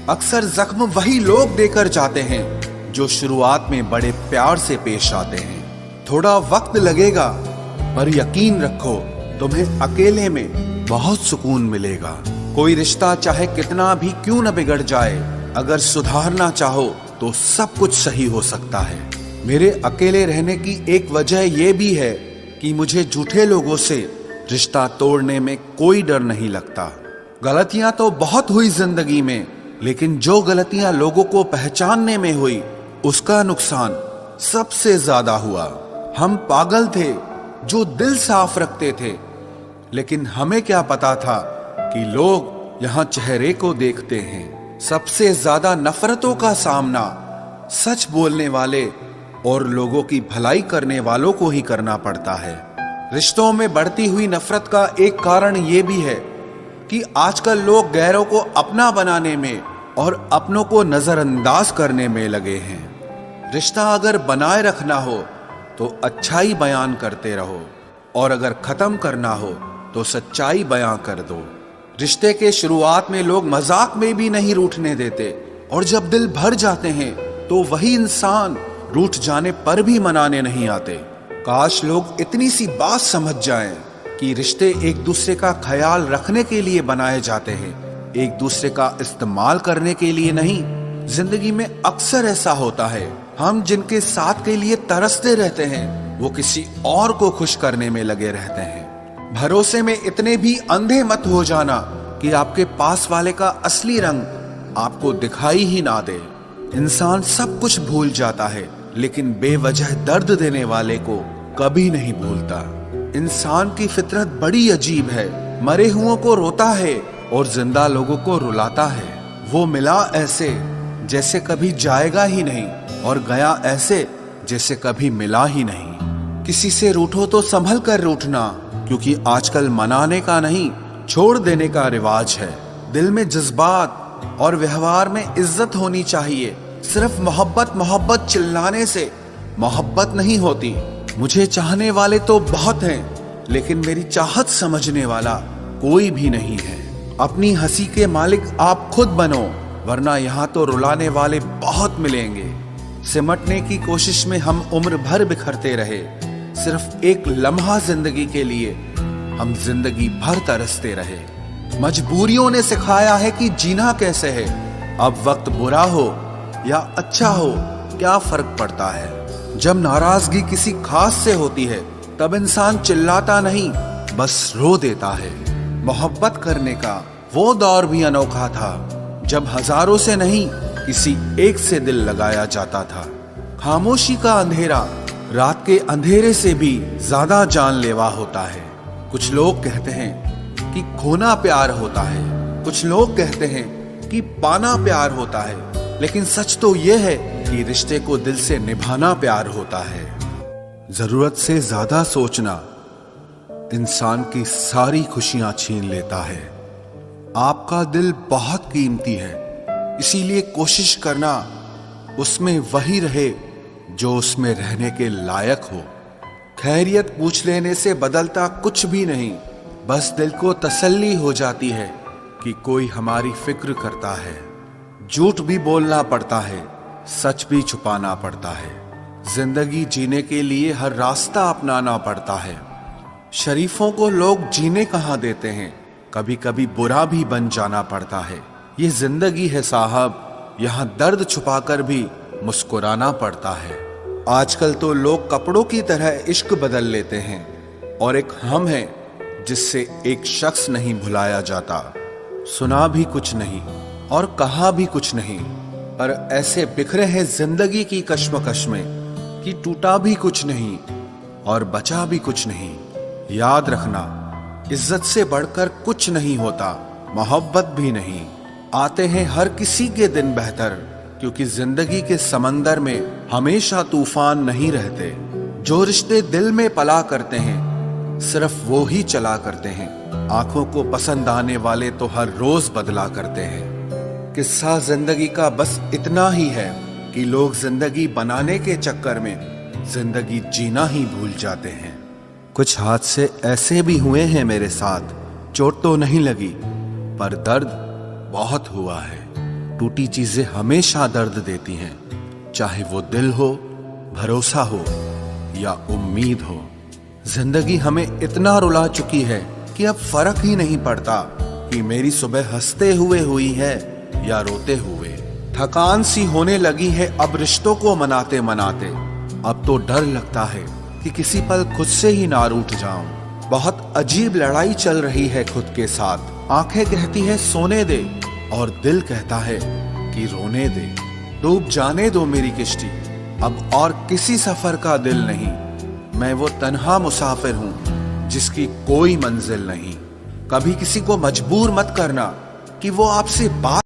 अक्सर जख्म वही लोग देकर जाते हैं जो शुरुआत में बड़े प्यार से पेश आते हैं। थोड़ा वक्त लगेगा, पर यकीन रखो तुम्हें अकेले में बहुत सुकून मिलेगा। कोई रिश्ता चाहे कितना भी क्यों न बिगड़ जाए, अगर सुधारना चाहो तो सब कुछ सही हो सकता है। मेरे अकेले रहने की एक वजह यह भी है कि मुझे झूठे लोगों से रिश्ता तोड़ने में कोई डर नहीं लगता। गलतियां तो बहुत हुई जिंदगी में, लेकिन जो गलतियां लोगों को पहचानने में हुई उसका नुकसान सबसे ज्यादा हुआ। हम पागल थे जो दिल साफ रखते थे, लेकिन हमें क्या पता था कि लोग यहाँ चेहरे को देखते हैं। सबसे ज्यादा नफरतों का सामना सच बोलने वाले और लोगों की भलाई करने वालों को ही करना पड़ता है। रिश्तों में बढ़ती हुई नफरत का एक कारण ये भी है कि आजकल लोग गैरों को अपना बनाने में और अपनों को नजरअंदाज करने में लगे हैं। रिश्ता अगर बनाए रखना हो तो अच्छाई बयान करते रहो, और अगर खत्म करना हो तो सच्चाई बयां कर दो। रिश्ते के शुरुआत में लोग मजाक में भी नहीं रूठने देते, और जब दिल भर जाते हैं तो वही इंसान रूठ जाने पर भी मनाने नहीं आते। काश लोग इतनी सी बात समझ जाएं कि रिश्ते एक दूसरे का ख्याल रखने के लिए बनाए जाते हैं, एक दूसरे का इस्तेमाल करने के लिए नहीं। जिंदगी में अक्सर ऐसा होता है, हम जिनके साथ के लिए तरसते रहते हैं वो किसी और को खुश करने में लगे रहते हैं। भरोसे में इतने भी अंधे मत हो जाना कि आपके पास वाले का असली रंग आपको दिखाई ही ना दे। इंसान सब कुछ भूल जाता है, लेकिन बेवजह दर्द देने वाले को कभी नहीं भूलता। इंसान की फितरत बड़ी अजीब है, मरे हुओं को रोता है और जिंदा लोगों को रुलाता है। वो मिला ऐसे जैसे कभी जाएगा ही नहीं, और गया ऐसे जैसे कभी मिला ही नहीं। किसी से रूठो तो संभल कर रूठना, क्योंकि आजकल मनाने का नहीं छोड़ देने का रिवाज है। दिल में जज्बात और व्यवहार में इज्जत होनी चाहिए। सिर्फ मोहब्बत मोहब्बत चिल्लाने से मोहब्बत नहीं होती। मुझे चाहने वाले तो बहुत हैं, लेकिन मेरी चाहत समझने वाला कोई भी नहीं है। अपनी हंसी के मालिक आप खुद बनो, वरना यहाँ तो रुलाने वाले बहुत मिलेंगे। सिमटने की कोशिश में हम उम्र भर बिखरते रहे, सिर्फ एक लम्हा जिंदगी के लिए हम जिंदगी भर तरसते रहे। मजबूरियों ने सिखाया है कि जीना कैसे है। अब वक्त बुरा हो या अच्छा हो क्या फर्क पड़ता है। जब नाराजगी किसी खास से होती है तब इंसान चिल्लाता नहीं, बस रो देता है। मोहब्बत करने का वो दौर भी अनोखा था जब हजारों से नहीं किसी एक से दिल लगाया जाता था। खामोशी का अंधेरा रात के अंधेरे से भी ज्यादा जानलेवा होता है। कुछ लोग कहते हैं कि खोना प्यार होता है, कुछ लोग कहते हैं कि पाना प्यार होता है, लेकिन सच तो यह है कि रिश्ते को दिल से निभाना प्यार होता है। जरूरत से ज्यादा सोचना इंसान की सारी खुशियां छीन लेता है। आपका दिल बहुत कीमती है, इसीलिए कोशिश करना उसमें वही रहे जो उसमें रहने के लायक हो। खैरियत पूछ लेने से बदलता कुछ भी नहीं, बस दिल को तसल्ली हो जाती है कि कोई हमारी फिक्र करता है। झूठ भी बोलना पड़ता है, सच भी छुपाना पड़ता है। जिंदगी जीने के लिए हर रास्ता अपनाना पड़ता है। शरीफों को लोग जीने कहाँ देते हैं, कभी कभी बुरा भी बन जाना पड़ता है। ये जिंदगी है साहब, यहाँ दर्द छुपाकर भी मुस्कुराना पड़ता है। आजकल तो लोग कपड़ों की तरह इश्क बदल लेते हैं, और एक हम है जिससे एक शख्स नहीं भुलाया जाता। सुना भी कुछ नहीं और कहा भी कुछ नहीं, पर ऐसे बिखरे हैं जिंदगी की कश्मकश में कि टूटा भी कुछ नहीं और बचा भी कुछ नहीं। याद रखना, इज्जत से बढ़कर कुछ नहीं होता, मोहब्बत भी नहीं। आते हैं हर किसी के दिन बेहतर, क्योंकि जिंदगी के समंदर में हमेशा तूफान नहीं रहते। जो रिश्ते दिल में पला करते हैं सिर्फ वो ही चला करते हैं। आंखों को पसंद आने वाले तो हर रोज बदला करते हैं। किस्सा जिंदगी का बस इतना ही है कि लोग जिंदगी बनाने के चक्कर में जिंदगी जीना ही भूल जाते हैं। कुछ हादसे ऐसे भी हुए हैं मेरे साथ, चोट तो नहीं लगी पर दर्द बहुत हुआ है। टूटी चीजें हमेशा दर्द देती हैं, चाहे वो दिल हो, भरोसा हो या उम्मीद हो। जिंदगी हमें इतना रुला चुकी है कि अब फर्क ही नहीं पड़ता कि मेरी सुबह हंसते हुए हुई है या रोते हुए। थकान सी होने लगी है अब रिश्तों को मनाते मनाते। अब तो डर लगता है कि किसी पल खुद से ही ना रूठ जाऊं। बहुत अजीब लड़ाई चल रही है खुद के साथ। आंखें कहती है सोने दे और दिल कहता है कि रोने दे। डूब जाने दो मेरी किश्ती, अब और किसी सफर का दिल नहीं। मैं वो तन्हा मुसाफिर हूं जिसकी कोई मंजिल नहीं। कभी किसी को मजबूर मत करना कि वो आपसे बात